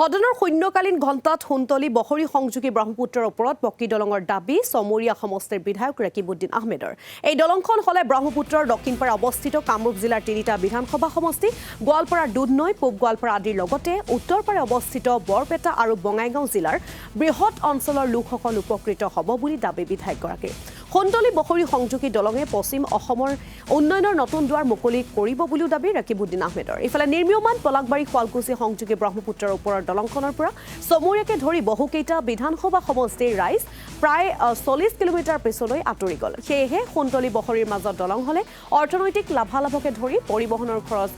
সদনৰ শূন্যকালীন ঘণ্টাত সোণতলী বহৰী সংযোগী ব্ৰহ্মপুত্ৰৰ ওপৰত পকী দলঙৰ দাবী চমৰীয়া সমষ্টিৰ বিধায়ক ৰকিবউদ্দিন আহমেদৰ। এই দলংখন হ'লে ব্ৰহ্মপুত্ৰৰ দক্ষিণ পাৰে অৱস্থিত কামৰূপ জিলাৰ ৩টা বিধানসভা সমষ্টি গোৱালপাৰা দুধনৈ পূব গোৱালপাৰা আদিৰ লগতে উত্তৰ পাৰে অৱস্থিত বৰপেটা আৰু বঙাইগাঁও জিলাৰ বৃহৎ অঞ্চলৰ লোকসকল উপকৃত হ'ব বুলি দাবী বিধায়কগৰাকীৰ। সোণতলী বহৰী সংযোগী দলঙে পশ্চিম অসমৰ উন্নয়নৰ নতুন দুৱাৰ মুকলি কৰিব বুলিও দাবী ৰকিবউদ্দিন আহমেদৰ। ইফালে নিৰ্মীয়মান পলাকবাৰী শুৱালকুছি সংযোগী ব্ৰহ্মপুত্ৰৰ ওপৰৰ দলংখনৰ পৰা চমৰীয়াকে ধৰি বহুকেইটা বিধানসভা সমষ্টিৰ ৰাইজ প্ৰায় 40 কিলোমিটাৰ পিছলৈ আঁতৰি গ'ল। সেয়েহে সোণতলী বহৰীৰ মাজত দলং হ'লে অৰ্থনৈতিক লাভালাভকে ধৰি পৰিবহণৰ খৰচ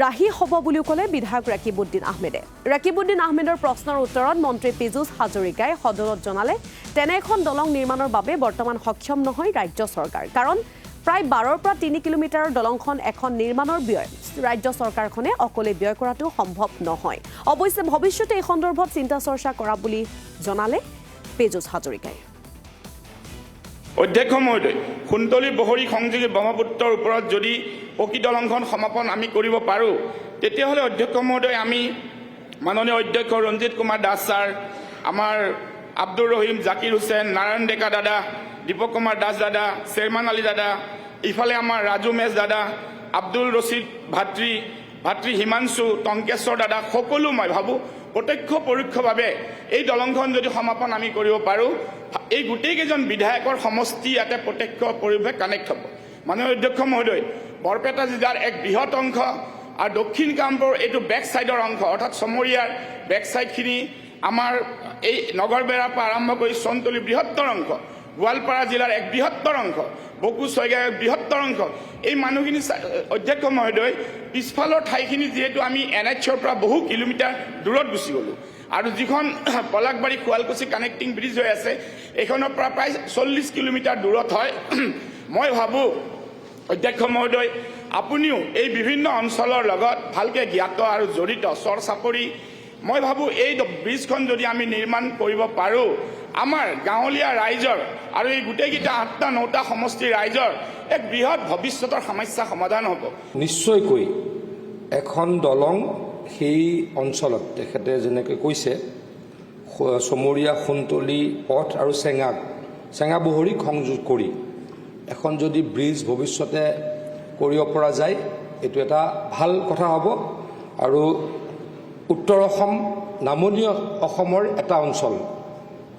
ৰাহি হ'ব বুলিও ক'লে বিধায়ক ৰকিবউদ্দিন আহমেদে। ৰকিবউদ্দিন আহমেদৰ প্ৰশ্নৰ উত্তৰত মন্ত্ৰী পীযুষ হাজৰিকাই সদনত জনালে তেনে এখন দলং নিৰ্মাণৰ বাবে বৰ্তমান সক্ষম নহয় ৰাজ্য চৰকাৰ, কাৰণ প্ৰায় 12ৰ পৰা 3 কিলোমিটাৰৰ দলংখন এখন নিৰ্মাণৰ ব্যয় ৰাজ্য চৰকাৰখনে অকলে ব্যয় কৰাটো সম্ভৱ নহয়। অৱশ্যে ভৱিষ্যতে এই সন্দৰ্ভত চিন্তা চৰ্চা কৰা বুলি জনালে পীযুষ হাজৰিকাই। অধ্যক্ষ মহোদয়, সোণতলী বহৰী সংযোগী ব্ৰহ্মপুত্ৰৰ ওপৰত যদি পকী দলংখন সমাপন আমি কৰিব পাৰোঁ, তেতিয়াহ'লে অধ্যক্ষ মহোদয় আমি মাননীয় অধ্যক্ষ ৰঞ্জিত কুমাৰ দাস ছাৰ, আমাৰ আব্দুৰ ৰহিম, জাকিৰ হুছেইন, নাৰায়ণ ডেকা দাদা, দীপক কুমাৰ দাস দাদা, চেৰমান আলী দাদা, ইফালে আমাৰ ৰাজু মেছ দাদা, আব্দুল ৰচিদ ভাতৃ হিমাংশু, টংকেশ্বৰ দাদা, সকলো মই ভাবোঁ প্ৰত্যক্ষ পৰোক্ষভাৱে এই দলংখন যদি সমাপন আমি কৰিব পাৰোঁ, এই গোটেইকেইজন বিধায়কৰ সমষ্টি ইয়াতে প্ৰত্যক্ষ পৰিৱেশ কানেক্ট হ'ব। মাননীয় অধ্যক্ষ মহোদয়, বৰপেটা জিলাৰ এক বৃহৎ অংশ আৰু দক্ষিণ কামৰূপৰ এইটো বেক ছাইডৰ অংশ, অৰ্থাৎ চমৰীয়াৰ বেক ছাইডখিনি আমাৰ এই নগৰবেৰাৰ পৰা আৰম্ভ কৰি সোণতলী বৃহত্তৰ অংশ, গোৱালপাৰা জিলাৰ এক বৃহত্তৰ অংশ, বকু ছয়গাঁৱৰ এক বৃহত্তৰ অংশ। এই মানুহখিনি অধ্যক্ষ মহোদয়, পিছফালৰ ঠাইখিনি যিহেতু আমি NHৰ পৰা বহু কিলোমিটাৰ দূৰত গুচি গ'লোঁ, আৰু যিখন পলাকবাৰী শুৱালকুছি কানেক্টিং ব্ৰিজ হৈ আছে এইখনৰ পৰা প্ৰায় 40 কিলোমিটাৰ দূৰত হয়। মই ভাবোঁ অধ্যক্ষ মহোদয়, আপুনিও এই বিভিন্ন অঞ্চলৰ লগত ভালকৈ জ্ঞাত আৰু জড়িত চৰ চাপৰি, মই ভাবোঁ এই ব্ৰিজখন যদি আমি নিৰ্মাণ কৰিব পাৰোঁ, আমাৰ গাঁৱলীয়া ৰাইজৰ আৰু এই গোটেইকেইটা 8টা-9টা সমষ্টিৰ ৰাইজৰ এক বৃহৎ ভৱিষ্যতৰ সমস্যা সমাধান হ'ব। নিশ্চয়কৈ এখন দলং সেই অঞ্চলত তেখেতে যেনেকৈ কৈছে চমৰীয়া সোণতলী পথ আৰু চেঙা বহৰীক সংযোগ কৰি এখন যদি ব্ৰিজ ভৱিষ্যতে কৰিব পৰা যায়, এইটো এটা ভাল কথা হ'ব আৰু উত্তৰ অসম নামনি অসমৰ এটা অঞ্চল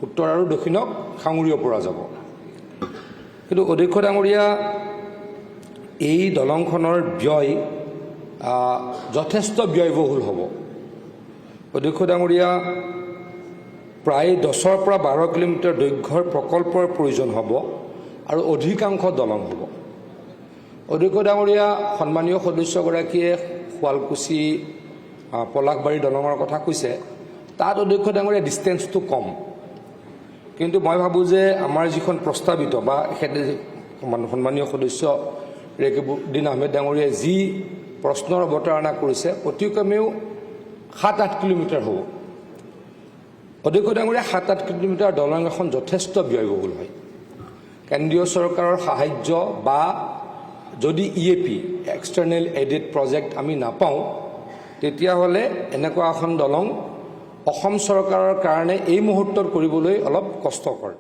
উত্তৰ আৰু দক্ষিণক সাঙুৰিব পৰা যাব। কিন্তু অধ্যক্ষ ডাঙৰীয়া, এই দলংখনৰ ব্যয় যথেষ্ট ব্যয়বহুল হ'ব। অধ্যক্ষ ডাঙৰীয়া, প্ৰায় 10ৰ পৰা 12 কিলোমিটাৰ দৈৰ্ঘ্যৰ প্ৰকল্পৰ প্ৰয়োজন হ'ব আৰু অধিকাংশ দলং হ'ব। অধ্যক্ষ ডাঙৰীয়া, সন্মানীয় সদস্যগৰাকীয়ে শুৱালকুছি পলাকবাৰী দলঙৰ কথা কৈছে, তাত অধ্যক্ষ ডাঙৰীয়া ডিষ্টেঞ্চটো কম, কিন্তু মই ভাবোঁ যে আমাৰ যিখন প্ৰস্তাৱিত বা সন্মানীয় সদস্য ৰকিবউদ্দিন আহমেদ ডাঙৰীয়াই যি প্ৰশ্নৰ অৱতাৰণা কৰিছে, অতি কমেও 7-8 কিলোমিটাৰ হ'ব। অধ্যক্ষ ডাঙৰীয়া, 7-8 কিলোমিটাৰ দলং এখন যথেষ্ট ব্যয়বহুল হয়। কেন্দ্ৰীয় চৰকাৰৰ সাহায্য বা যদি EAP এক্সটাৰ্নেল এডেড প্ৰজেক্ট আমি নাপাওঁ, তেতিয়াহ'লে এনেকুৱা এখন দলং অসম চৰকাৰৰ কাৰণে এই মুহূৰ্তত কৰিবলৈ অলপ কষ্টকৰ।